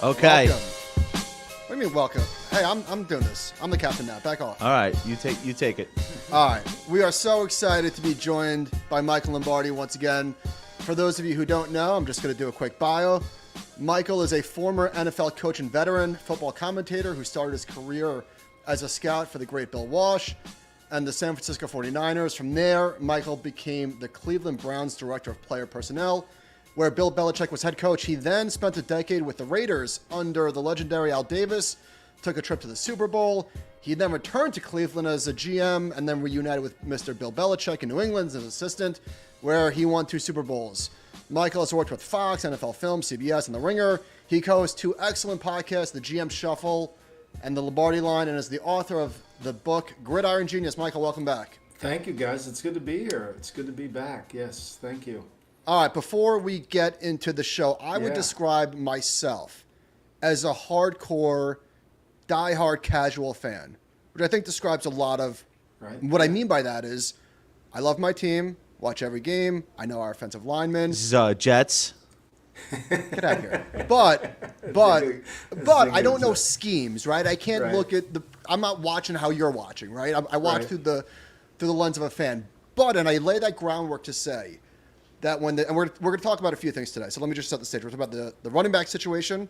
Okay. Welcome. What do you mean welcome? Hey, I'm doing this. I'm the captain now. Back off. All right. You take it. All right. We are so excited to be joined by Michael Lombardi once again. For those of you who don't know, I'm just going to do a quick bio. Michael is a former NFL coach and veteran football commentator who started his career as a scout for the great Bill Walsh and the San Francisco 49ers. From there, Michael became the Cleveland Browns director of player personnel, where Bill Belichick was head coach. He then spent a decade with the Raiders under the legendary Al Davis, took a trip to the Super Bowl. He then returned to Cleveland as a GM and then reunited with Mr. Bill Belichick in New England as an assistant, where he won 2 Super Bowls. Michael has worked with Fox, NFL Films, CBS, and The Ringer. He co-hosts 2 excellent podcasts, The GM Shuffle and The Lombardi Line, and is the author of the book Gridiron Genius. Michael, welcome back. Thank you, guys. It's good to be here. It's good to be back. Yes, thank you. All right, before we get into the show, I would describe myself as a hardcore, diehard casual fan, which I think describes a lot of what I mean by that is I love my team, watch every game, I know our offensive linemen. This is Jets. Get out of here. But I don't know schemes, right? I can't look at I'm not watching how you're watching, right? I watch through the lens of a fan. And I lay that groundwork to say that we're going to talk about a few things today. So let me just set the stage. We're talking about the running back situation.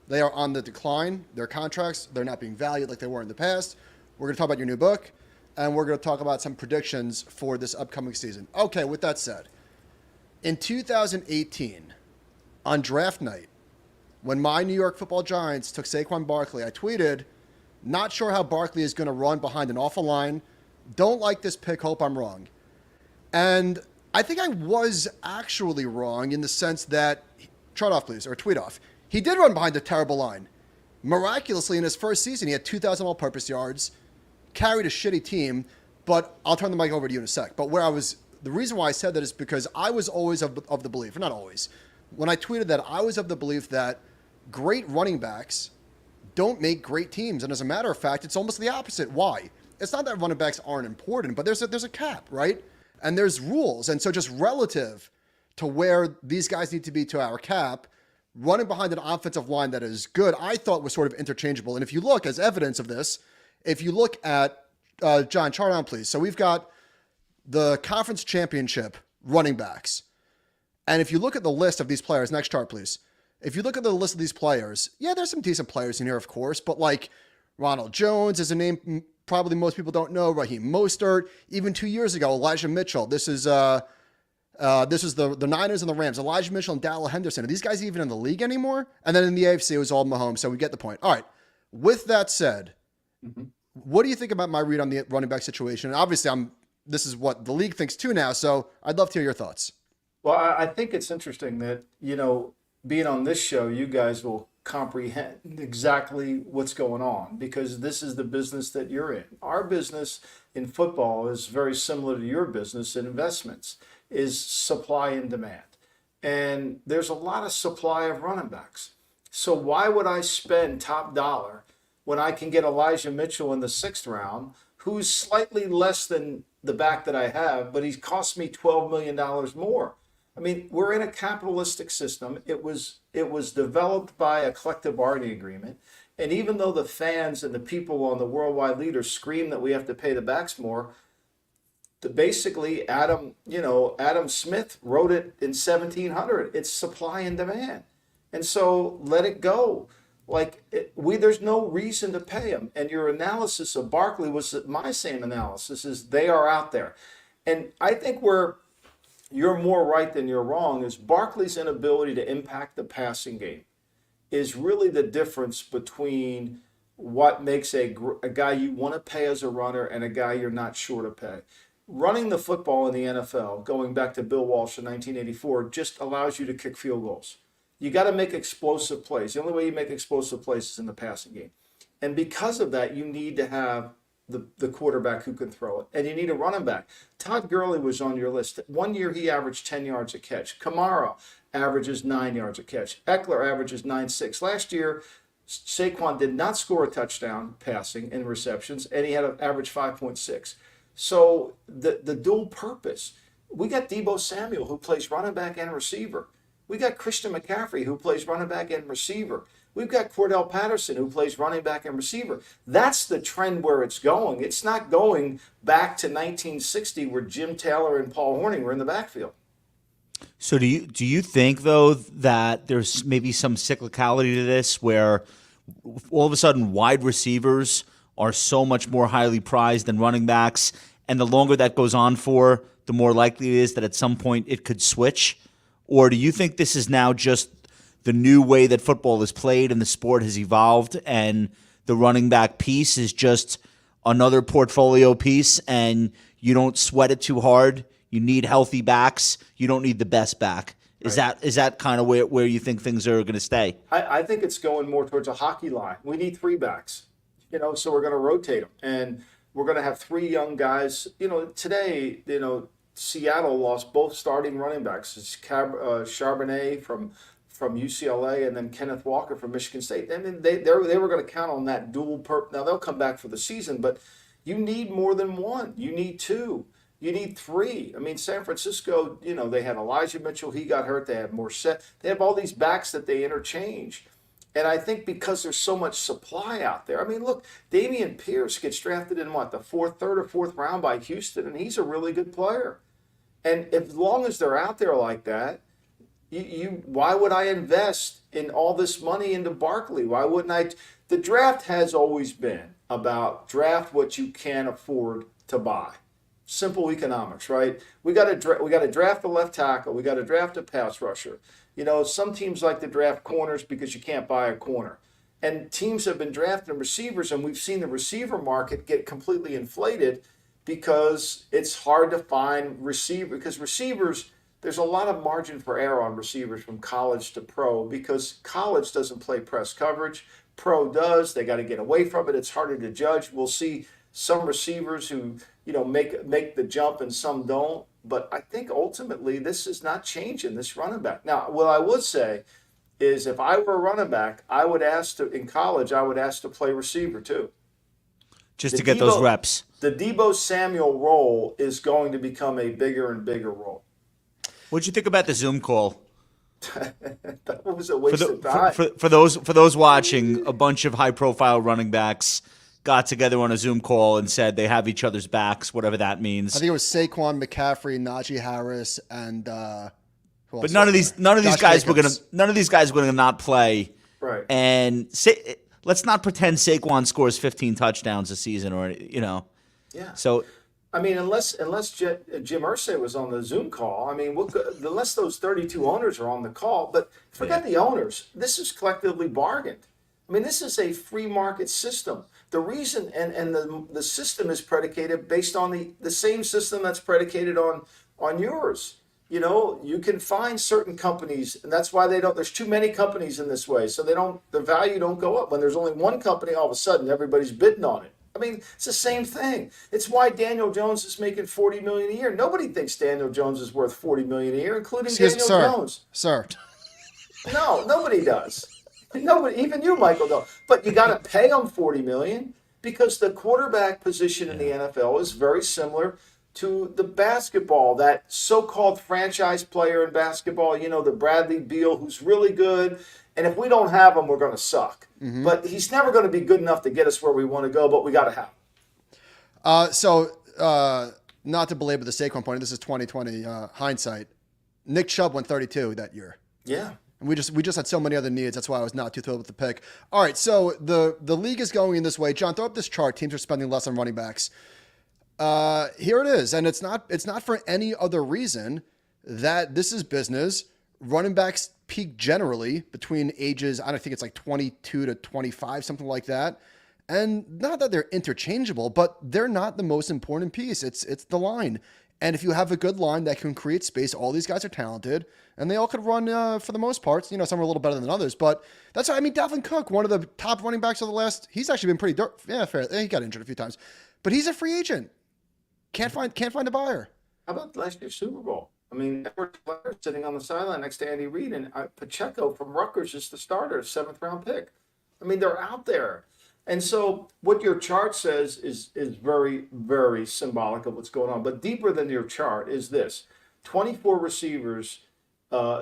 They are on the decline. Their contracts, they're not being valued like they were in the past. We're going to talk about your new book, and we're going to talk about some predictions for this upcoming season. Okay, with that said, in 2018, on draft night, when my New York Football Giants took Saquon Barkley, I tweeted, not sure how Barkley is going to run behind an awful line. Don't like this pick. Hope I'm wrong. And I think I was actually wrong in the sense that, trot off please, or tweet off. He did run behind a terrible line. Miraculously, in his first season, he had 2,000 all-purpose yards, carried a shitty team, but I'll turn the mic over to you in a sec. But the reason why I said that is because I was always of the belief, or not always, when I tweeted that, I was of the belief that great running backs don't make great teams. And as a matter of fact, it's almost the opposite. Why? It's not that running backs aren't important, but there's a cap, right? And there's rules. And so just relative to where these guys need to be to our cap, running behind an offensive line that is good, I thought was sort of interchangeable. And if you look, as evidence of this, if you look at, John, chart on, please. So we've got the conference championship running backs. And if you look at the list of these players, next chart, please. If you look at the list of these players, there's some decent players in here, of course, but like Ronald Jones is a name probably most people don't know. Raheem Mostert, even 2 years ago, Elijah Mitchell. This is the Niners and the Rams. Elijah Mitchell and Darrell Henderson. Are these guys even in the league anymore? And then in the AFC, it was all Mahomes. So we get the point. All right. With that said, what do you think about my read on the running back situation? And obviously, this is what the league thinks too now. So I'd love to hear your thoughts. Well, I think it's interesting that, being on this show, you guys will comprehend exactly what's going on because this is the business that you're in. Our business in football is very similar to your business in investments, is supply and demand. And there's a lot of supply of running backs. So why would I spend top dollar when I can get Elijah Mitchell in the 6th round, who's slightly less than the back that I have, but he's cost me $12 million more? I mean, we're in a capitalistic system. It was developed by a collective bargaining agreement. And even though the fans and the people on the worldwide leaders scream that we have to pay the backs more, basically Adam Smith wrote it in 1700. It's supply and demand. And so let it go. There's no reason to pay them. And your analysis of Barkley was my same analysis, is they are out there. And I think you're more right than you're wrong, is Barkley's inability to impact the passing game is really the difference between what makes a guy you want to pay as a runner and a guy you're not sure to pay. Running the football in the NFL, going back to Bill Walsh in 1984, just allows you to kick field goals. You got to make explosive plays. The only way you make explosive plays is in the passing game. And because of that, you need to have the quarterback who can throw it. And you need a running back. Todd Gurley was on your list. 1 year he averaged 10 yards a catch. Kamara averages 9 yards a catch. Eckler averages 9.6. Last year, Saquon did not score a touchdown passing in receptions, and he had an average 5.6. So the dual purpose. We got Deebo Samuel, who plays running back and receiver. We got Christian McCaffrey, who plays running back and receiver. We've got Cordell Patterson, who plays running back and receiver. That's the trend where it's going. It's not going back to 1960 where Jim Taylor and Paul Hornung were in the backfield. So do you think, though, that there's maybe some cyclicality to this where all of a sudden wide receivers are so much more highly prized than running backs, and the longer that goes on for, the more likely it is that at some point it could switch? Or do you think this is now just the new way that football is played and the sport has evolved, and the running back piece is just another portfolio piece, and you don't sweat it too hard? You need healthy backs. You don't need the best back. Is that kind of where you think things are going to stay? I think it's going more towards a hockey line. We need 3 backs, so we're going to rotate them. And we're going to have 3 young guys. Today, Seattle lost both starting running backs. It's Charbonnet from UCLA and then Kenneth Walker from Michigan State. I mean, they were going to count on that dual Now, they'll come back for the season, but you need more than 1. You need 2. You need 3. I mean, San Francisco, they had Elijah Mitchell. He got hurt. They have Morset. They have all these backs that they interchange. And I think because there's so much supply out there. I mean, look, Dameon Pierce gets drafted in the third or fourth round by Houston, and he's a really good player. And as long as they're out there like that, why would I invest in all this money into Barkley? Why wouldn't I? The draft has always been about draft what you can afford to buy. Simple economics, right? We got to draft a left tackle. We got to draft a pass rusher. Some teams like to draft corners because you can't buy a corner. And teams have been drafting receivers, and we've seen the receiver market get completely inflated because it's hard to find receiver. Because receivers, there's a lot of margin for error on receivers from college to pro because college doesn't play press coverage. Pro does. They got to get away from it. It's harder to judge. We'll see some receivers who make the jump and some don't. But I think ultimately this is not changing this running back. Now, what I would say is if I were a running back, in college, I would ask to play receiver too. Just to get those reps. The Deebo Samuel role is going to become a bigger and bigger role. What'd you think about the Zoom call? That was a waste of time. For those watching, a bunch of high-profile running backs got together on a Zoom call and said they have each other's backs, whatever that means. I think it was Saquon, McCaffrey, Najee Harris, and who else? But none of these guys were gonna not play. Right. And let's not pretend Saquon scores 15 touchdowns a season or. Yeah. So. I mean, unless Jim Irsay was on the Zoom call, I mean, unless those 32 owners are on the call, but forget the owners. This is collectively bargained. I mean, this is a free market system. The reason and the system is predicated based on the same system that's predicated on yours. You can find certain companies, and that's why there's too many companies in this way, so the value don't go up. When there's only one company, all of a sudden everybody's bidding on it. I mean, it's the same thing. It's why Daniel Jones is making $40 million a year. Nobody thinks Daniel Jones is worth $40 million a year, including Daniel Jones. Sir. No, nobody does. Nobody, even you, Michael, don't. But you got to pay them $40 million because the quarterback position in the NFL is very similar to the basketball. That so-called franchise player in basketball, the Bradley Beal, who's really good. And if we don't have him, we're going to suck. Mm-hmm. But he's never going to be good enough to get us where we want to go, but we got to have him. Not to belabor the Saquon point, this is 2020 hindsight. Nick Chubb went 32 that year. Yeah. And we just had so many other needs. That's why I was not too thrilled with the pick. All right, so the league is going in this way. John, throw up this chart. Teams are spending less on running backs. Here it is, and it's not for any other reason that this is business. Running backs peak generally between ages, I don't think it's like 22 to 25, something like that. And not that they're interchangeable, but they're not the most important piece. It's the line. And if you have a good line that can create space, all these guys are talented, and they all could run for the most part. Some are a little better than others, but that's why, Dalvin Cook, one of the top running backs of the last, he's actually been pretty fair. He got injured a few times, but he's a free agent. Can't find a buyer. How about last year's Super Bowl? Edward Blair sitting on the sideline next to Andy Reid, and Pacheco from Rutgers is the starter, 7th-round pick. They're out there. And so what your chart says is very, very symbolic of what's going on. But deeper than your chart is this. 24 receivers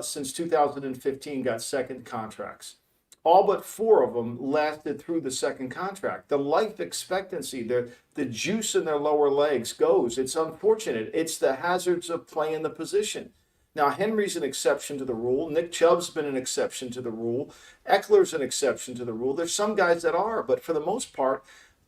since 2015 got second contracts. all but 4 of them lasted through the second contract. The life expectancy, the juice in their lower legs goes. It's unfortunate. It's the hazards of playing the position. Now, Henry's an exception to the rule. Nick Chubb's been an exception to the rule. Eckler's an exception to the rule. There's some guys that are, but for the most part,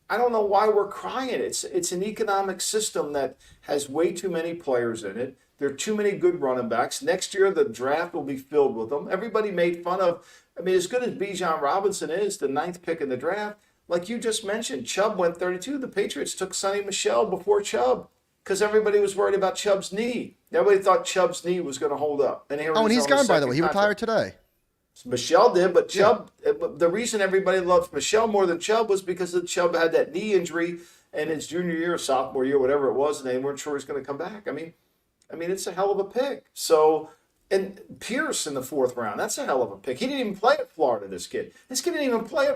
I don't know why we're crying. It's an economic system that has way too many players in it. There are too many good running backs. Next year, the draft will be filled with them. Everybody made fun of, I mean, as good as Bijan Robinson is, the 9th pick in the draft, like you just mentioned, Chubb went 32. The Patriots took Sonny Michel before Chubb because everybody was worried about Chubb's knee. Everybody thought Chubb's knee was going to hold up. And he's gone, by the way. He retired today. Michel did, but Chubb, the reason everybody loved Michel more than Chubb was because Chubb had that knee injury in his junior year, sophomore year, whatever it was, and they weren't sure he was going to come back. I mean, it's a hell of a pick. So, and Pierce in the 4th round, that's a hell of a pick. He didn't even play at Florida, this kid. This kid didn't even play.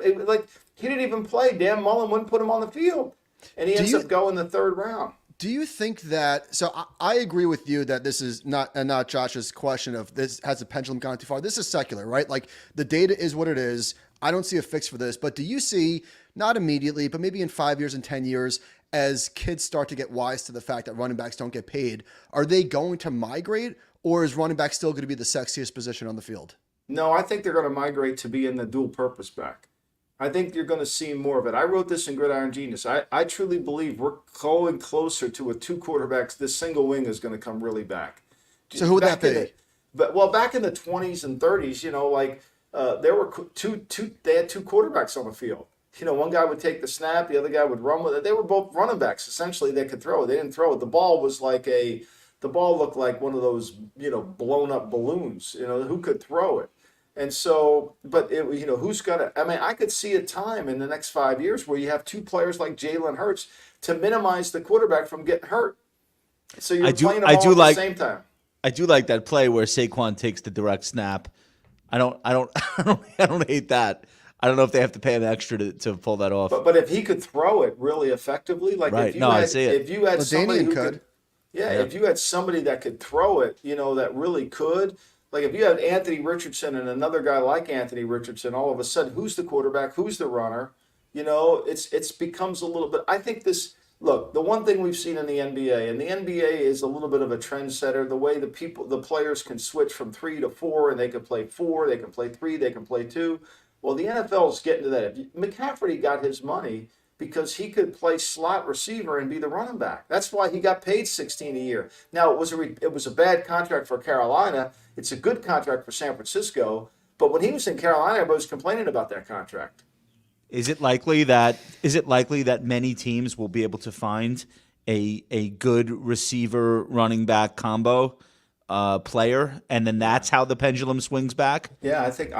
He didn't even play. Dan Mullen wouldn't put him on the field. And he ends up going the 3rd round. Do you think that, so I agree with you that this is not Josh's question of this, has the pendulum gone too far? This is secular, right? Like the data is what it is. I don't see a fix for this, but do you see, not immediately, but maybe in 5 years and 10 years, as kids start to get wise to the fact that running backs don't get paid, are they going to migrate, or is running back still going to be the sexiest position on the field? No, I think they're going to migrate to be in the dual purpose back. I think you're going to see more of it. I wrote this in Gridiron Genius. I truly believe we're going closer to a 2 quarterbacks. This single wing is going to come really back. So who would that be? Back in the 20s and 30s, there were they had 2 quarterbacks on the field. One guy would take the snap, the other guy would run with it. They were both running backs. Essentially, they could throw it. They didn't throw it. The ball looked like one of those, blown up balloons. Who could throw it? And so, but who's got to? I mean, I could see a time in the next 5 years where you have 2 players like Jalen Hurts to minimize the quarterback from getting hurt. So you're playing them all at the same time. I do like that play where Saquon takes the direct snap. I don't hate that. I don't know if they have to pay him extra to pull that off. But if he could throw it really effectively, like right. if you had somebody who could. If you had somebody that could throw it, that really could. Like if you had Anthony Richardson and another guy like Anthony Richardson, all of a sudden, who's the quarterback? Who's the runner? It's becomes a little bit. I think this. Look, the one thing we've seen in the NBA, and the NBA is a little bit of a trendsetter. The way the players can switch from 3 to 4, and they can play 4, they can play 3, they can play 2. Well, the NFL is getting to that. McCaffrey got his money because he could play slot receiver and be the running back. That's why he got paid $16 a year. Now, it was a bad contract for Carolina. It's a good contract for San Francisco. But when he was in Carolina, everybody was complaining about that contract. Is it likely that many teams will be able to find a good receiver running back combo player, and then that's how the pendulum swings back? Yeah, I think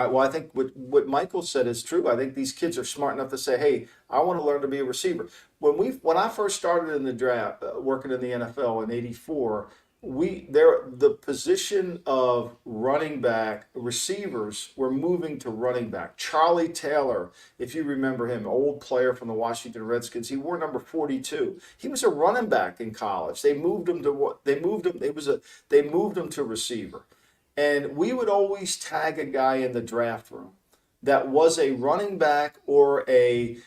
what Michael said is true. I think these kids are smart enough to say, "Hey, I want to learn to be a receiver." When I first started in the draft, working in the NFL in '84. The position of running back receivers were moving to running back. Charlie Taylor, if you remember him, old player from the Washington Redskins, he wore number 42. He was a running back in college. They moved him to receiver. And we would always tag a guy in the draft room that was a running back or a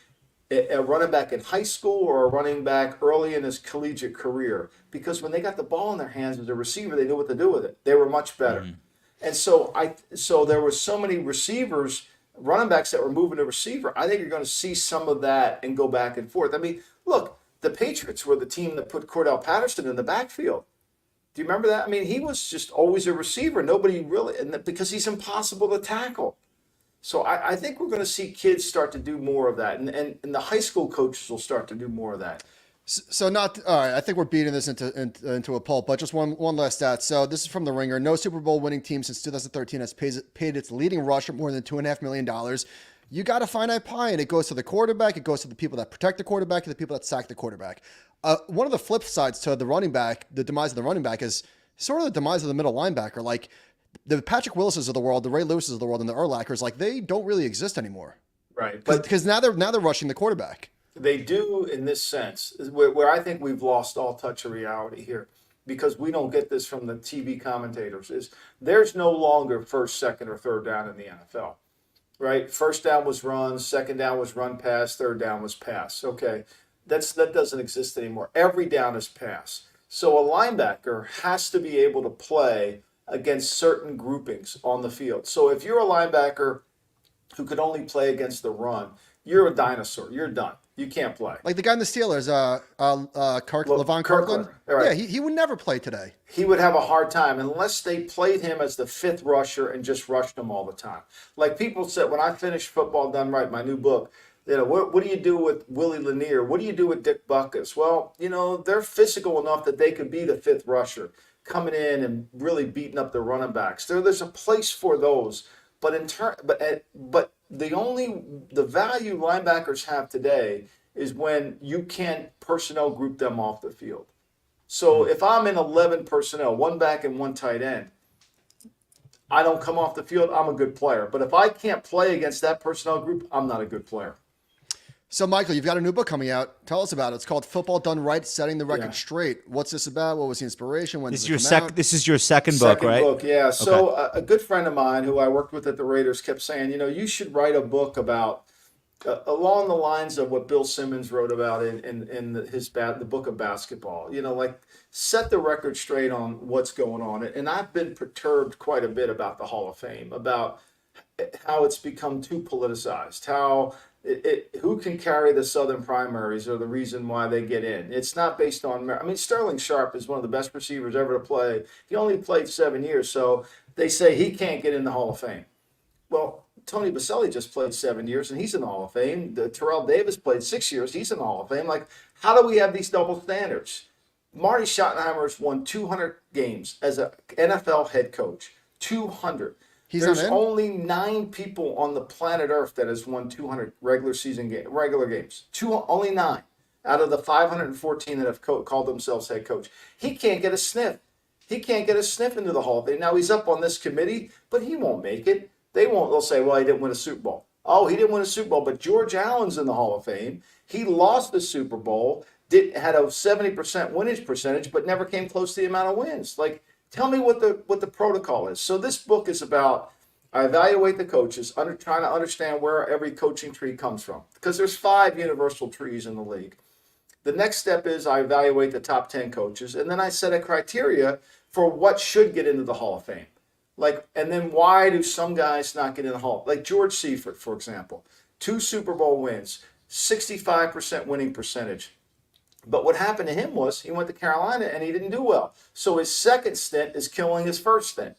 running back in high school or a running back early in his collegiate career, because when they got the ball in their hands as a receiver, they knew what to do with it. They were much better. Mm-hmm. And so there were so many receivers, running backs that were moving to receiver. I think you're going to see some of that and go back and forth. I mean, look, the Patriots were the team that put Cordell Patterson in the backfield. Do you remember that? I mean, he was just always a receiver. Nobody really, because he's impossible to tackle. So I think we're going to see kids start to do more of that, and the high school coaches will start to do more of that. So all right. I think we're beating this into a pulp, but just one last stat. So this is from The Ringer. No Super Bowl winning team since 2013 has paid its leading rusher more than $2.5 million. You got a finite pie, and it goes to the quarterback. It goes to the people that protect the quarterback and the people that sack the quarterback. One of the flip sides to the running back, the demise of the running back, is sort of the demise of the middle linebacker. Like, the Patrick Willises of the world, the Ray Lewises of the world, and the Urlachers, like, they don't really exist anymore. Right. Because now they're rushing the quarterback. They do in this sense, where I think we've lost all touch of reality here, because we don't get this from the TV commentators, is there's no longer first, second, or third down in the NFL. right? First down was run, second down was run pass, third down was pass. Okay, that doesn't exist anymore. Every down is pass. So a linebacker has to be able to play against certain groupings on the field. So if you're a linebacker who could only play against the run, you're a dinosaur. You're done. You can't play. Like the guy in the Steelers, Levon Kirkland. Right. Yeah, he would never play today. He would have a hard time unless they played him as the fifth rusher and just rushed him all the time. Like people said, when I finished Football Done Right, my new book, what do you do with Willie Lanier? What do you do with Dick Butkus? Well, they're physical enough that they could be the fifth rusher, coming in and really beating up the running backs. There's a place for those, but the value linebackers have today is when you can't personnel group them off the field. So if I'm in 11 personnel, one back and one tight end, I don't come off the field, I'm a good player. But if I can't play against that personnel group, I'm not a good player. So, Michael, you've got a new book coming out. Tell us about it. It's called Football Done Right, Setting the Record Straight. What's this about? What was the inspiration? When This did is it your come out? This is your second book, right? Second book, yeah. So a good friend of mine who I worked with at the Raiders kept saying, you should write a book about along the lines of what Bill Simmons wrote about in the book of basketball. Like set the record straight on what's going on. And I've been perturbed quite a bit about the Hall of Fame, about how it's become too politicized, how who can carry the Southern primaries are the reason why they get in. It's not based on merit. I mean, Sterling Sharp is one of the best receivers ever to play. He only played 7 years, so they say he can't get in the Hall of Fame. Well, Tony Baselli just played 7 years, and he's in the Hall of Fame. Terrell Davis played 6 years. He's in the Hall of Fame. Like, how do we have these double standards? Marty Schottenheimer's won 200 games as an NFL head coach. 200. There's only 9 people on the planet Earth that has won 200 regular games. Only 9 out of the 514 that have called themselves head coach. He can't get a sniff. He can't get a sniff into the Hall of Fame. Now he's up on this committee, but he won't make it. They'll say, well, he didn't win a Super Bowl. Oh, he didn't win a Super Bowl, but George Allen's in the Hall of Fame. He lost the Super Bowl, had a 70% winnage percentage, but never came close to the amount of wins. Like, tell me what the protocol is. So this book is about, I evaluate the coaches, trying to understand where every coaching tree comes from. Because there's 5 universal trees in the league. The next step is I evaluate the top 10 coaches, and then I set a criteria for what should get into the Hall of Fame. And then why do some guys not get in the Hall? Like George Seifert, for example. 2 Super Bowl wins, 65% winning percentage. But what happened to him was he went to Carolina and he didn't do well. So his second stint is killing his first stint.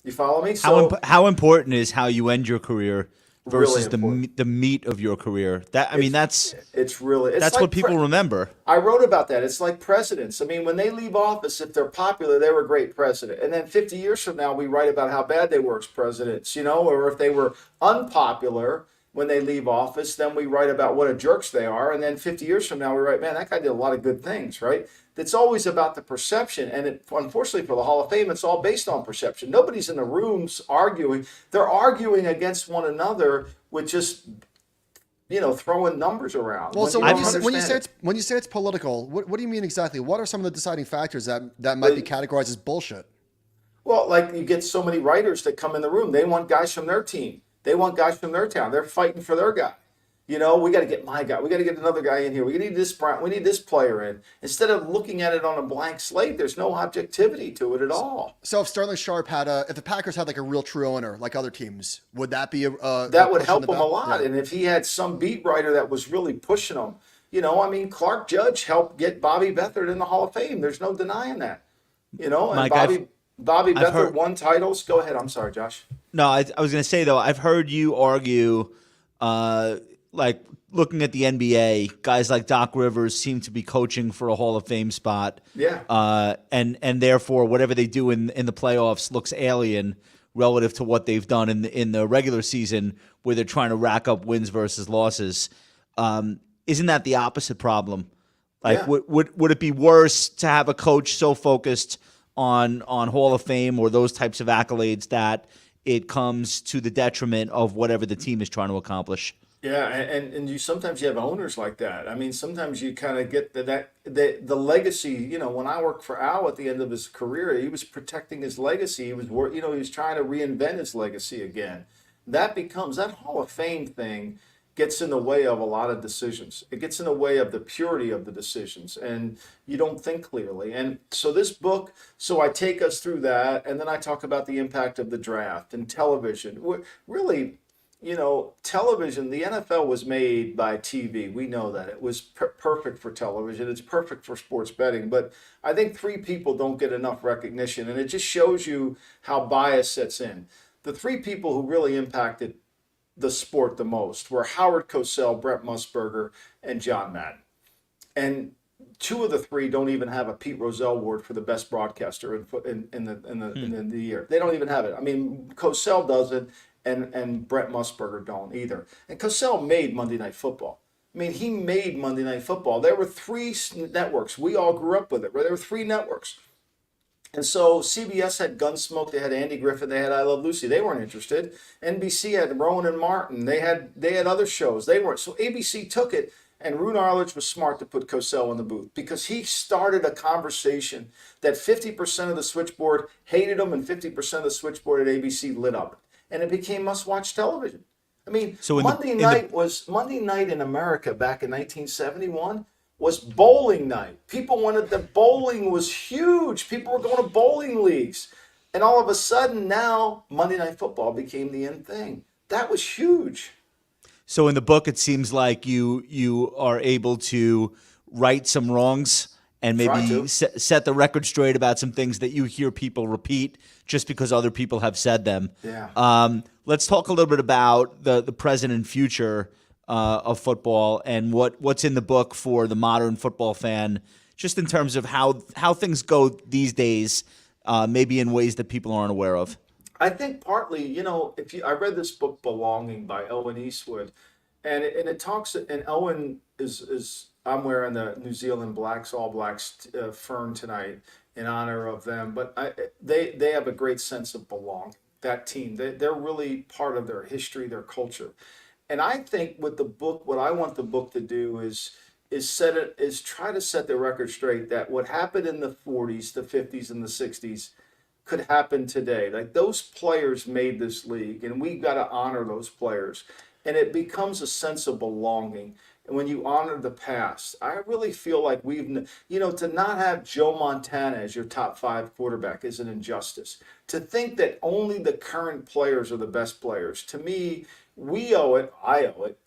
You follow me? So how important is how you end your career versus really the meat of your career? That's it's like what people remember. I wrote about that. It's like presidents. I mean, when they leave office, if they're popular, they were a great president. And then 50 years from now, we write about how bad they were as presidents, or if they were unpopular when they leave office, then we write about what a jerks they are. And then 50 years from now, we write, man, that guy did a lot of good things, right? It's always about the perception. And unfortunately for the Hall of Fame, it's all based on perception. Nobody's in the rooms arguing. They're arguing against one another with just, throwing numbers around. Well, when you say it's political, what do you mean exactly? What are some of the deciding factors that might be categorized as bullshit? Well, like you get so many writers that come in the room. They want guys from their team. They want guys from their town. They're fighting for their guy. We got to get my guy. We got to get another guy in here. We need this player in. Instead of looking at it on a blank slate, there's no objectivity to it at all. So if Sterling Sharp if the Packers had like a real true owner like other teams, would that be that would help him a lot? Yeah. And if he had some beat writer that was really pushing him, Clark Judge helped get Bobby Beathard in the Hall of Fame. There's no denying that. And Mike, Bobby Beathard won titles. Go ahead. I'm sorry, Josh. No, I was going to say, though, I've heard you argue, like looking at the NBA, guys like Doc Rivers seem to be coaching for a Hall of Fame spot. Yeah. And therefore, whatever they do in the playoffs looks alien relative to what they've done in the regular season where they're trying to rack up wins versus losses. Isn't that the opposite problem? Like, would it be worse to have a coach so focused on Hall of Fame or those types of accolades that it comes to the detriment of whatever the team is trying to accomplish? Yeah, and you sometimes you have owners like that. I mean, sometimes you kind of get the legacy. When I worked for Al at the end of his career, he was protecting his legacy. He was he was trying to reinvent his legacy again. that Hall of Fame thing gets in the way of a lot of decisions. It gets in the way of the purity of the decisions, and you don't think clearly. And so this book, so I take us through that, and then I talk about the impact of the draft and television. Really, television, the NFL was made by TV. We know that. It was perfect for television. It's perfect for sports betting. But I think three people don't get enough recognition, and it just shows you how bias sets in. The three people who really impacted the sport the most were Howard Cosell, Brent Musburger, and John Madden. And two of the three don't even have a Pete Rozelle award for the best broadcaster in the year. They don't even have it. I mean, Cosell doesn't, and Brent Musburger don't either. And Cosell made Monday Night Football. I mean, he made Monday Night Football. There were three networks. We all grew up with it. Right? There were three networks. And so CBS had Gunsmoke, they had Andy Griffith, they had I Love Lucy. They weren't interested. NBC had Rowan and Martin. They had other shows. They weren't. So ABC took it, and Roone Arledge was smart to put Cosell in the booth because he started a conversation that 50% of the switchboard hated him and 50% of the switchboard at ABC lit up. And it became must-watch television. I mean, so Monday night in America back in 1971 was bowling night. People wanted bowling was huge. People were going to bowling leagues. And all of a sudden now Monday Night Football became the end thing. That was huge. So in the book, it seems like you are able to right some wrongs and maybe set the record straight about some things that you hear people repeat just because other people have said them. Yeah. Let's talk a little bit about the present and future of football and what's in the book for the modern football fan, just in terms of how things go these days, maybe in ways that people aren't aware of. I think partly, I read this book Belonging by Owen Eastwood, and it talks, and Owen is I'm wearing the New Zealand All Blacks fern tonight in honor of them, but they have a great sense of belonging. That team, they're really part of their history, their culture. And I think with the book, what I want the book to do is try to set the record straight that what happened in the 40s, the 50s, and the 60s could happen today. Like, those players made this league, and we've got to honor those players. And it becomes a sense of belonging. And when you honor the past, I really feel like to not have Joe Montana as your top 5 quarterback is an injustice. To think that only the current players are the best players, to me, I owe it,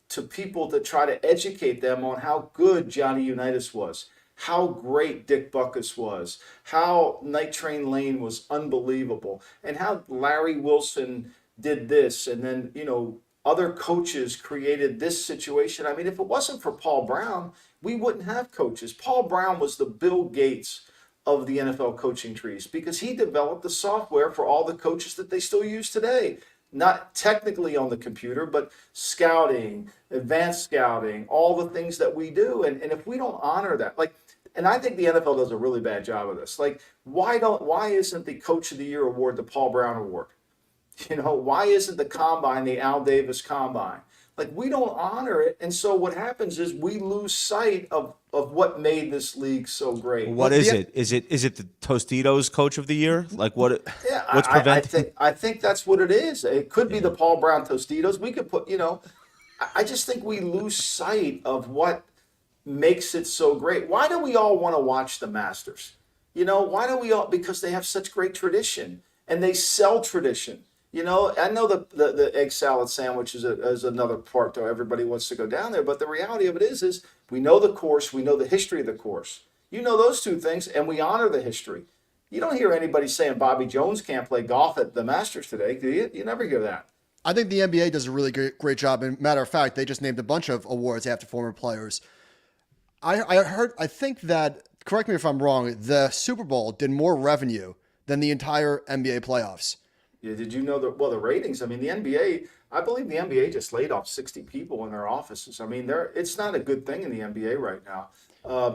to people to try to educate them on how good Johnny Unitas was, how great Dick Butkus was, how Night Train Lane was unbelievable, and how Larry Wilson did this, and then, other coaches created this situation. I mean, if it wasn't for Paul Brown, we wouldn't have coaches. Paul Brown was the Bill Gates of the NFL coaching trees because he developed the software for all the coaches that they still use today. Not technically on the computer, but scouting, advanced scouting, all the things that we do. And if we don't honor that, and I think the NFL does a really bad job of this. Why isn't the Coach of the Year award the Paul Brown Award? Why isn't the Combine the Al Davis Combine? We don't honor it. And so what happens is we lose sight of what made this league so great. What is it? Is it the Tostitos Coach of the Year? What's preventing? I think that's what it is. It could be the Paul Brown Tostitos. We could put, I just think we lose sight of what makes it so great. Why do we all want to watch the Masters? Why do we all? Because they have such great tradition and they sell tradition. I know the egg salad sandwich is another part, though. Everybody wants to go down there. But the reality of it is we know the course. We know the history of the course. Those two things, and we honor the history. You don't hear anybody saying Bobby Jones can't play golf at the Masters today, do you? You never hear that. I think the NBA does a really great job. And matter of fact, they just named a bunch of awards after former players. I think that, correct me if I'm wrong, the Super Bowl did more revenue than the entire NBA playoffs. Yeah, did you know the ratings? I mean, the NBA, I believe the NBA just laid off 60 people in their offices. I mean, it's not a good thing in the NBA right now.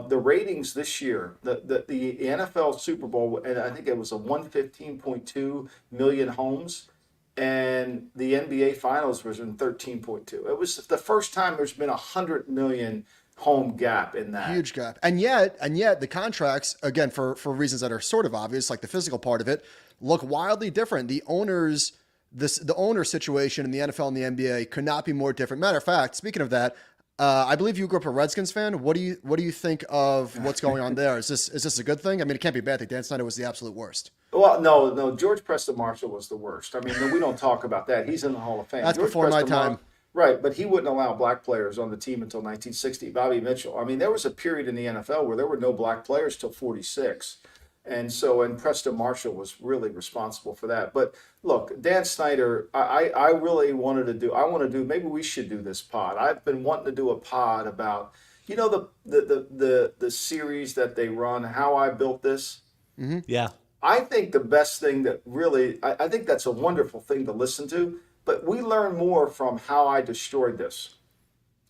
The ratings this year, the NFL Super Bowl, and I think it was a 115.2 million homes, and the NBA Finals was in 13.2. It was the first time there's been 100 million home gap in that. Huge gap. And yet the contracts, again, for reasons that are sort of obvious, like the physical part of it, look wildly different. The owners the owner situation in the NFL and the NBA could not be more different. Matter of fact, speaking of that, I believe you grew up a Redskins fan. What do you think of what's going on there? Is this a good thing? I mean, it can't be a bad thing. Dan Snyder was the absolute worst. Well, no, George Preston Marshall was the worst. I mean, we don't talk about that. He's in the Hall of Fame. That's George before my Preston time. Right, but he wouldn't allow black players on the team until 1960. Bobby Mitchell. I mean, there was a period in the NFL where there were no black players till 46. And Preston Marshall was really responsible for that. But look, Dan Snyder, I really want to do, maybe we should do this pod. I've been wanting to do a pod about, the series that they run, how I built this. Mm-hmm. Yeah. I think the best thing that really, I think that's a wonderful thing to listen to, but we learn more from how I destroyed this.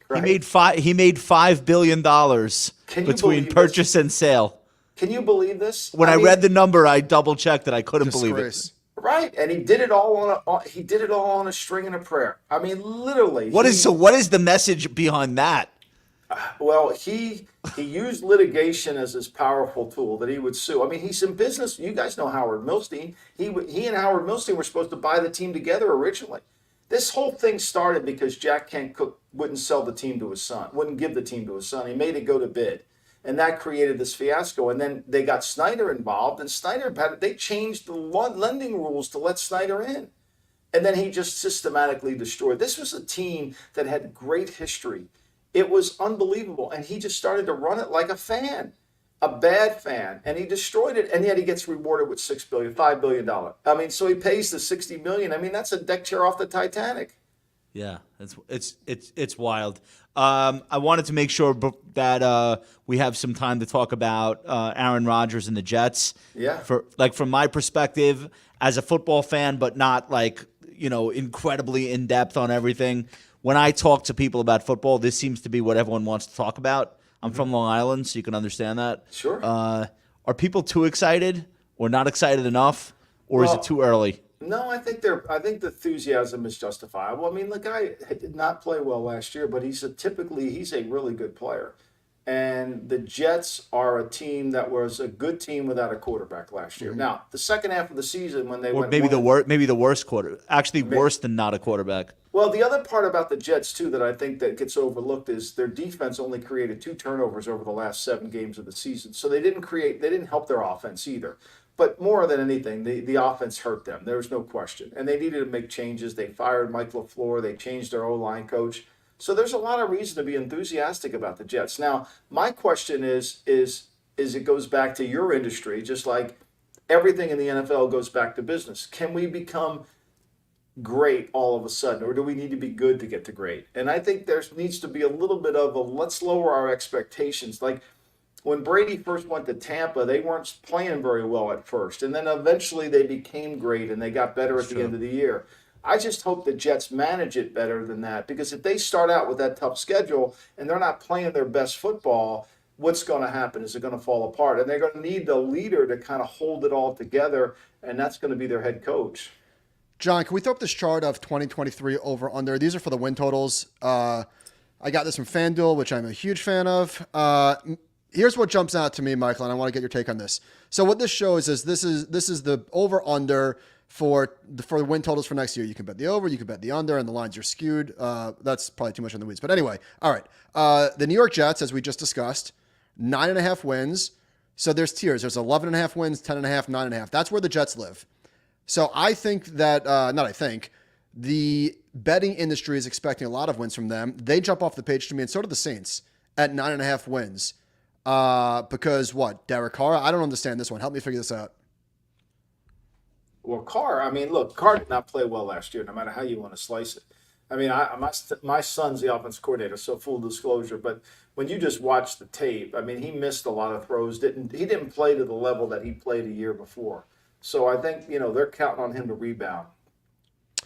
Right? He made $5 billion between purchase and sale. Can you believe this? When I read the number, I double checked it. I couldn't believe it. Right, and he did it all on a string and a prayer. I mean, literally. What is the message behind that? Well, he used litigation as his powerful tool that he would sue. I mean, he's in business. You guys know Howard Milstein. He and Howard Milstein were supposed to buy the team together originally. This whole thing started because Jack Kent Cooke wouldn't sell the team to his son, wouldn't give the team to his son. He made it go to bid. And that created this fiasco. And then they got Snyder involved, and they changed the lending rules to let Snyder in. And then he just systematically destroyed. This was a team that had great history. It was unbelievable. And he just started to run it like a fan, a bad fan. And he destroyed it. And yet he gets rewarded with $5 billion. I mean, so he pays the $60 million. I mean, that's a deck chair off the Titanic. Yeah, it's wild. I wanted to make sure that we have some time to talk about Aaron Rodgers and the Jets. Yeah. From my perspective as a football fan, but not incredibly in depth on everything. When I talk to people about football, this seems to be what everyone wants to talk about. I'm from Long Island, so you can understand that. Sure. Are people too excited or not excited enough, or is it too early? No, I think the enthusiasm is justifiable. I mean, the guy did not play well last year, but he's a really good player. And the Jets are a team that was a good team without a quarterback last year. Mm-hmm. Now, the second half of the season when they went maybe the worst quarter, actually worse than not a quarterback. Well, the other part about the Jets too that I think that gets overlooked is their defense only created 2 turnovers over the last 7 games of the season. So they didn't help their offense either. But more than anything, the offense hurt them. There's no question. And they needed to make changes. They fired Mike LaFleur. They changed their O-line coach. So there's a lot of reason to be enthusiastic about the Jets. Now, my question is it goes back to your industry, just like everything in the NFL goes back to business. Can we become great all of a sudden, or do we need to be good to get to great? And I think there needs to be a little bit of let's lower our expectations. Like, when Brady first went to Tampa, they weren't playing very well at first. And then eventually they became great and they got better at the end of the year. I just hope the Jets manage it better than that, because if they start out with that tough schedule and they're not playing their best football, what's going to happen? Is it going to fall apart? And they're going to need the leader to kind of hold it all together, and that's going to be their head coach. John, can we throw up this chart of 2023 over under? These are for the win totals. I got this from FanDuel, which I'm a huge fan of. Here's what jumps out to me, Michael, and I want to get your take on this. So what this shows is this is the over under for the win totals for next year. You can bet the over, you can bet the under, and the lines are skewed. That's probably too much in the weeds. But anyway, all right. The New York Jets, as we just discussed, 9.5 wins. So there's tiers. There's 11.5 wins, 10.5, 9.5. That's where the Jets live. So I think that, the betting industry is expecting a lot of wins from them. They jump off the page to me, and so do the Saints at 9.5 wins. Because what? Derek Carr? I don't understand this one. Help me figure this out. Well, Carr did not play well last year, no matter how you want to slice it. I mean, my son's the offense coordinator, so full disclosure. But when you just watch the tape, I mean, he missed a lot of throws. He didn't play to the level that he played a year before. So I think, they're counting on him to rebound.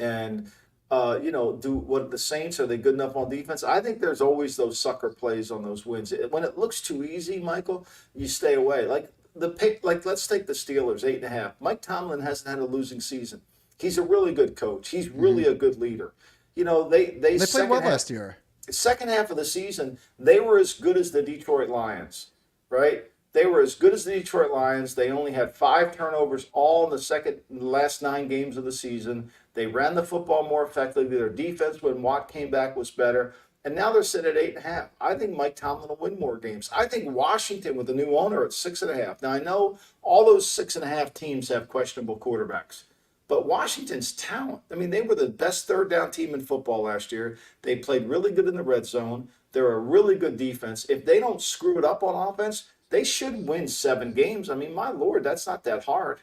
And, do what the Saints, are they good enough on defense? I think there's always those sucker plays on those wins. When it looks too easy, Michael, you stay away. Like let's take the Steelers, 8.5. Mike Tomlin hasn't had a losing season. He's a really good coach. He's really a good leader. They played well last year. Second half of the season, they were as good as the Detroit Lions, right? They were as good as the Detroit Lions. They only had 5 turnovers all in the last 9 games of the season. They ran the football more effectively. Their defense, when Watt came back, was better. And now they're sitting at 8.5. I think Mike Tomlin will win more games. I think Washington, with the new owner, at 6.5. Now, I know all those 6.5 teams have questionable quarterbacks. But Washington's talent, I mean, they were the best third down team in football last year. They played really good in the red zone. They're a really good defense. If they don't screw it up on offense, they should win 7 games. I mean, my Lord, that's not that hard.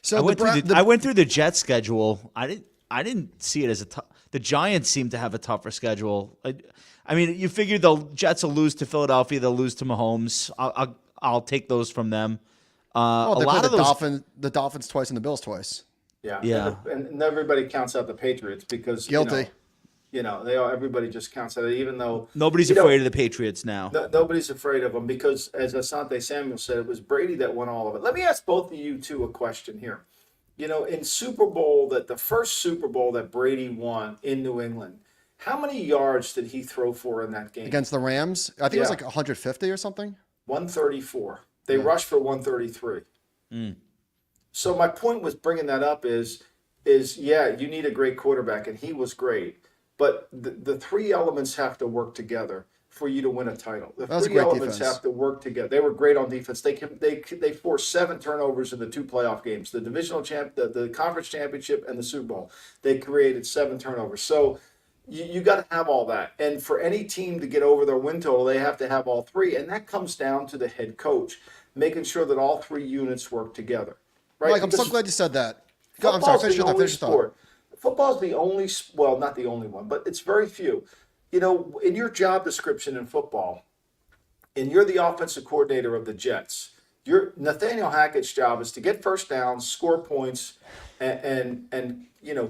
So I went through the Jets schedule. I didn't see it as a tough. The Giants seem to have a tougher schedule. I mean, you figure the Jets will lose to Philadelphia, they'll lose to Mahomes. I'll take those from them. well, A they lot play of those. the Dolphins twice and the Bills twice. Yeah. And everybody counts out the Patriots because Guilty. Everybody just counts out, even though Nobody's afraid of the Patriots now. nobody's afraid of them because, as Asante Samuel said, it was Brady that won all of it. Let me ask both of you two a question here. In the first Super Bowl that Brady won in New England, how many yards did he throw for in that game? Against the Rams, I think it was like 150 or something. 134. They rushed for 133. So my point was bringing that up is you need a great quarterback, and he was great. But the 3 elements have to work together for you to win a title. The That was a 3 great elements defense. have to work together. They were great on defense. They forced 7 turnovers in the 2 playoff games, the divisional the conference championship, and the Super Bowl. They created 7 turnovers. So you got to have all that. And for any team to get over their win total, they have to have all 3. And that comes down to the head coach, making sure that all 3 units work together. Right? Mike, I'm so Because glad you said that. I'm sorry, football's finish the your thought. only Finish your thought. sport. Football's the only, well, not the only one, but it's very few. In your job description in football, and you're the offensive coordinator of the Jets, Nathaniel Hackett's job is to get first downs, score points, and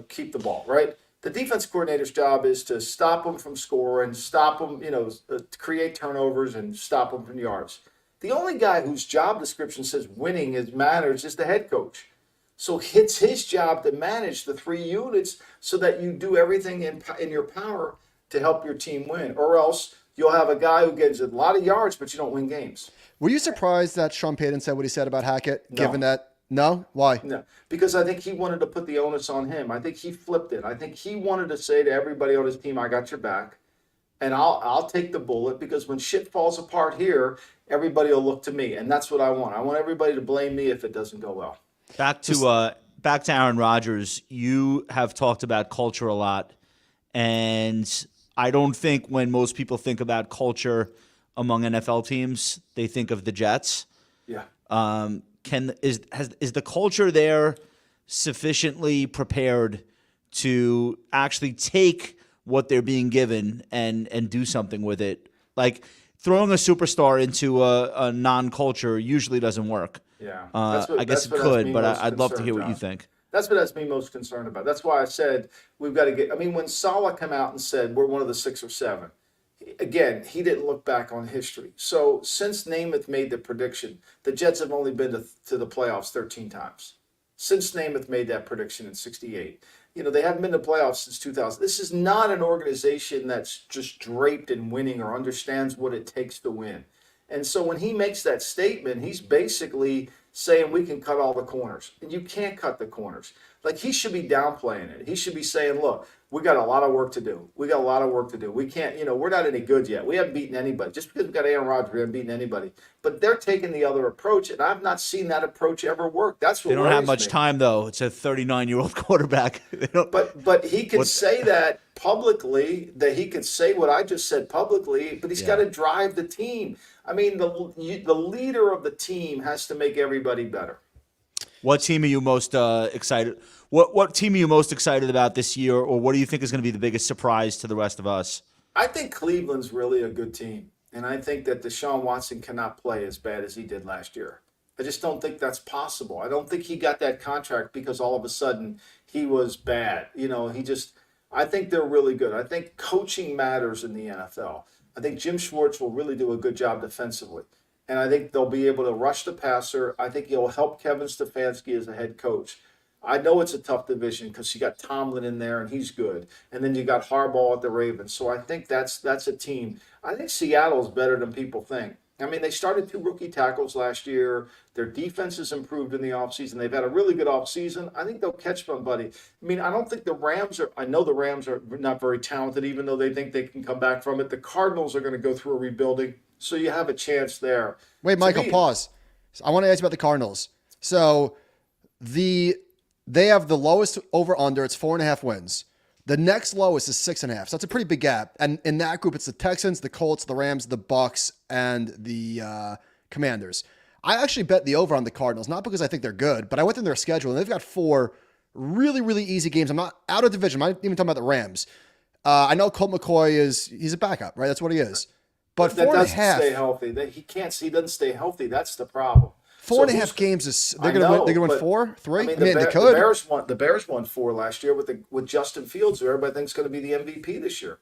keep the ball, right? The defense coordinator's job is to stop them from scoring, stop them, create turnovers, and stop them from yards. The only guy whose job description says winning matters is the head coach. So it's his job to manage the 3 units so that you do everything in your power to help your team win. Or else you'll have a guy who gets a lot of yards, but you don't win games. Were you surprised that Sean Payton said what he said about Hackett? No. Given that, no, why? No, because I think he wanted to put the onus on him. I think he flipped it. I think he wanted to say to everybody on his team, I got your back, and I'll take the bullet, because when shit falls apart here, everybody will look to me, and that's what I want. I want everybody to blame me if it doesn't go well. Back to Aaron Rodgers. You have talked about culture a lot, and I don't think when most people think about culture among NFL teams, they think of the Jets. Yeah. Is the culture there sufficiently prepared to actually take what they're being given and do something with it? Like throwing a superstar into a non-culture usually doesn't work. Yeah. I guess it could, but I'd love to hear what you think. That's what has me most concerned about. That's why I said we've got to get. I mean, when Saleh came out and said we're one of the 6 or 7, again, he didn't look back on history. So since Namath made the prediction, the Jets have only been to the playoffs 13 times. Since Namath made that prediction in '68, they haven't been to playoffs since 2000. This is not an organization that's just draped in winning or understands what it takes to win. And so when he makes that statement, he's basically saying we can cut all the corners. And you can't cut the corners. Like, he should be downplaying it. He should be saying, look, we got a lot of work to do. We can't, we're not any good yet. We haven't beaten anybody. Just because we've got Aaron Rodgers, we haven't beaten anybody. But they're taking the other approach, and I've not seen that approach ever work. That's what They don't have worries much me. time, though. It's a 39-year-old quarterback. But he can say that publicly, that he could say what I just said publicly, but he's got to drive the team. I mean, the leader of the team has to make everybody better. What team are you most excited? What team are you most excited about this year, or what do you think is going to be the biggest surprise to the rest of us? I think Cleveland's really a good team, and I think that Deshaun Watson cannot play as bad as he did last year. I just don't think that's possible. I don't think he got that contract because all of a sudden he was bad. I think they're really good. I think coaching matters in the NFL. I think Jim Schwartz will really do a good job defensively. And I think they'll be able to rush the passer. I think he'll help Kevin Stefanski as a head coach. I know it's a tough division because you got Tomlin in there and he's good. And then you got Harbaugh at the Ravens. So I think that's a team. I think Seattle's better than people think. I mean, they started 2 rookie tackles last year. Their defense has improved in the offseason. They've had a really good offseason. I think they'll catch somebody. I mean, I don't think the Rams are – I know the Rams are not very talented, even though they think they can come back from it. The Cardinals are going to go through a rebuilding, so you have a chance there. Wait, Michael, pause. I want to ask you about the Cardinals. So they have the lowest over-under. It's 4.5 wins. The next lowest is 6.5. So that's a pretty big gap. And in that group, it's the Texans, the Colts, the Rams, the Bucks, and the Commanders. I actually bet the over on the Cardinals, not because I think they're good, but I went through their schedule, and they've got 4 really, really easy games. I'm not out of division. I'm not even talking about the Rams. I know Colt McCoy he's a backup, right? That's what he is. But that 4.5. doesn't stay healthy. He doesn't stay healthy. That's the problem. 4.5 games is they're gonna win 4, 3. I mean, they could. The Bears won 4 last year with Justin Fields, who everybody thinks is going to be the MVP this year.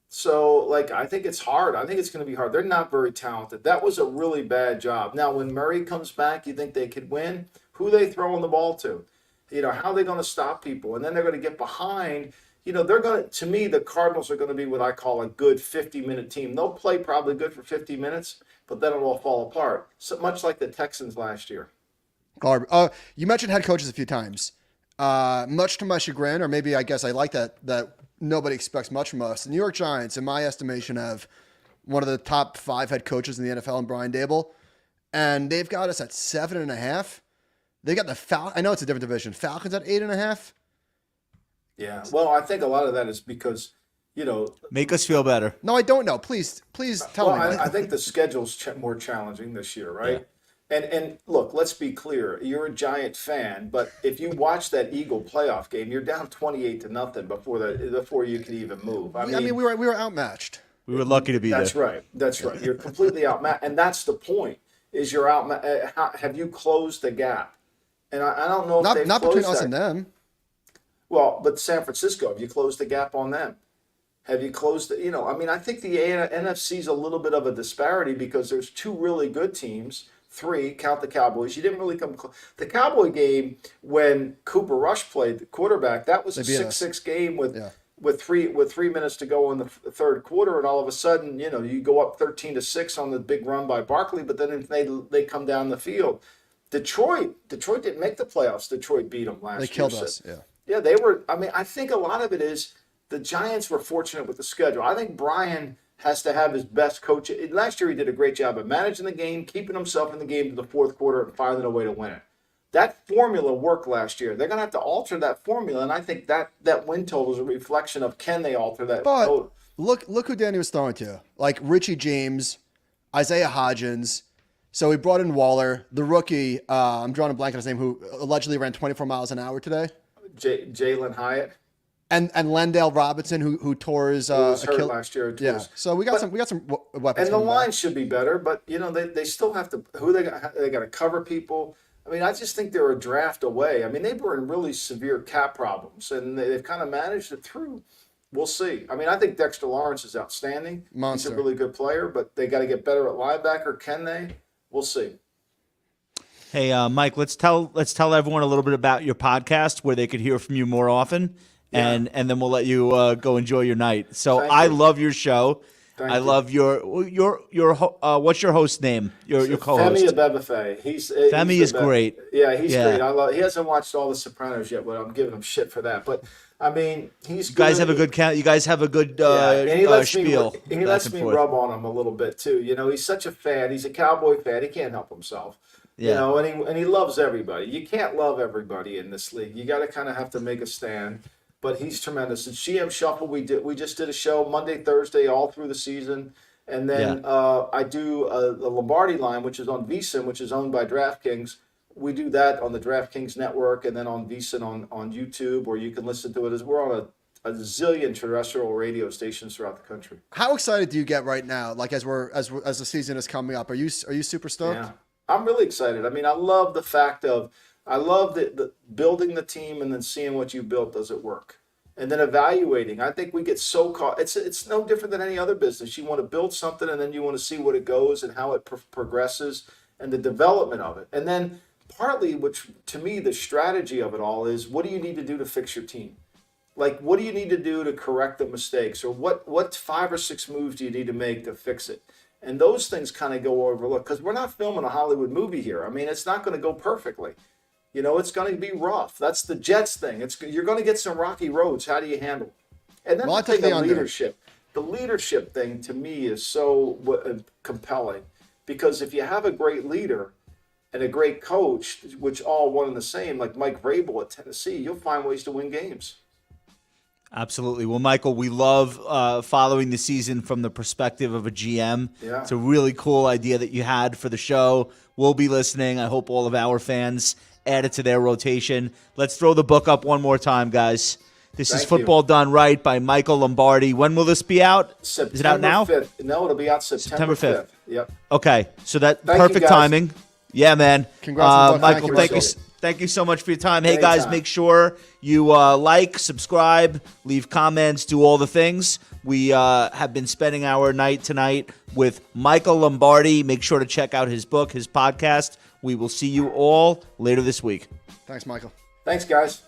So, like, I think it's hard. I think it's going to be hard. They're not very talented. That was a really bad job. Now, when Murray comes back, you think they could win? Who they throwing the ball to? You know, how are they going to stop people? And then they're going to get behind. You know, to me, the Cardinals are going to be what I call a good 50-minute team. They'll play probably good for 50 minutes, but then it'll all fall apart. So much like the Texans last year. You mentioned head coaches a few times. Much to my chagrin, or maybe I guess I like that nobody expects much from us. The New York Giants, in my estimation, have one of the top 5 head coaches in the NFL in Brian Daboll, and they've got us at 7.5. They got the I know it's a different division. Falcons at 8.5. Yeah. Well, I think a lot of that is because, you know. Make us feel better. No, I don't know. Please tell me. I think the schedule's more challenging this year, right? Yeah. And look, let's be clear. You're a Giant fan, but if you watch that Eagle playoff game, you're down 28-0 before you can even move. I mean, we were outmatched. We were lucky to be that's there. That's right. You're completely outmatched, and that's the point. Is you're outmatched. Have you closed the gap? And I don't know if they've not closed between us that. and them. Well, but San Francisco, have you closed the gap on them? Have you closed the, I mean, I think the NFC is a little bit of a disparity because there's 2 really good teams, 3, count the Cowboys. You didn't really come close. The Cowboy game, when Cooper Rush played the quarterback, that was a 6-6 game with 3 minutes to go in the third quarter, and all of a sudden, you go up 13-6 on the big run by Barkley, but then they come down the field. Detroit didn't make the playoffs. Detroit beat them last year. They killed us, yeah. Yeah, they were. I mean, I think a lot of it is the Giants were fortunate with the schedule. I think Brian has to have his best coach. Last year, he did a great job of managing the game, keeping himself in the game to the fourth quarter, and finding a way to win it. That formula worked last year. They're going to have to alter that formula, and I think that win total is a reflection of can they alter that total. Look who Danny was throwing to. Like Richie James, Isaiah Hodgins. So he brought in Waller, the rookie. I'm drawing a blank on his name, who allegedly ran 24 miles an hour today. Jalen Hyatt and Landale Robinson, who tore his was hurt last year. Yeah, so we got some weapons. And the line should be better, but they still have to. They got to cover people. I mean, I just think they're a draft away. I mean, they were in really severe cap problems, and they've kind of managed it through. We'll see. I mean, I think Dexter Lawrence is outstanding. Monster. He's a really good player, but they got to get better at linebacker. Can they? We'll see. Hey, Mike, let's tell everyone a little bit about your podcast where they could hear from you more often, and then we'll let you go enjoy your night. So I love your show. I love your what's your host name? Your co-host. Femi Abebefe. Femi is great. Yeah, he's great. He hasn't watched all the Sopranos yet, but I'm giving him shit for that. But I mean, he's good. You guys have a good and he lets spiel. He lets me rub on him a little bit too. He's such a fan. He's a Cowboy fan. He can't help himself. Yeah. And he loves everybody. You can't love everybody in this league. You got to kind of have to make a stand. But he's tremendous. And GM Shuffle, we just did a show Monday, Thursday, all through the season. And then I do the Lombardi line, which is on VSiN, which is owned by DraftKings. We do that on the DraftKings network and then on VSiN on YouTube, or you can listen to it as we're on a zillion terrestrial radio stations throughout the country. How excited do you get right now? Like as the season is coming up, are you super stoked? Yeah, I'm really excited. I mean, I love the fact of I love the building the team and then seeing what you built, does it work? And then evaluating. I think we get so caught. It's no different than any other business. You want to build something and then you want to see what it goes and how it progresses and the development of it. And then partly, which to me, the strategy of it all is, what do you need to do to fix your team? Like, what do you need to do to correct the mistakes? Or what 5 or 6 moves do you need to make to fix it? And those things kind of go overlooked because we're not filming a Hollywood movie here. I mean, it's not going to go perfectly. You know, it's going to be rough. That's the Jets thing. You're going to get some rocky roads. How do you handle it? And then Well, the thing of under. leadership. The leadership thing to me is so compelling because if you have a great leader and a great coach, which all one and the same, like Mike Vrabel at Tennessee, you'll find ways to win games. Absolutely. Well, Michael, we love following the season from the perspective of a GM. Yeah. It's a really cool idea that you had for the show. We'll be listening. I hope all of our fans add it to their rotation. Let's throw the book up one more time, guys. This is Football Done Right by Michael Lombardi. When will this be out? Is it out now? 5th. No, it'll be out September 5th. Yep. Okay, so that Thank you, perfect guys. timing. Yeah, man. Congrats on the book. Michael, Thank you. thank you so much for your time. Hey, Anytime. guys, make sure you like, subscribe, leave comments, do all the things. We have been spending our night tonight with Michael Lombardi. Make sure to check out his book, his podcast. We will see you all later this week. Thanks, Michael. Thanks, guys.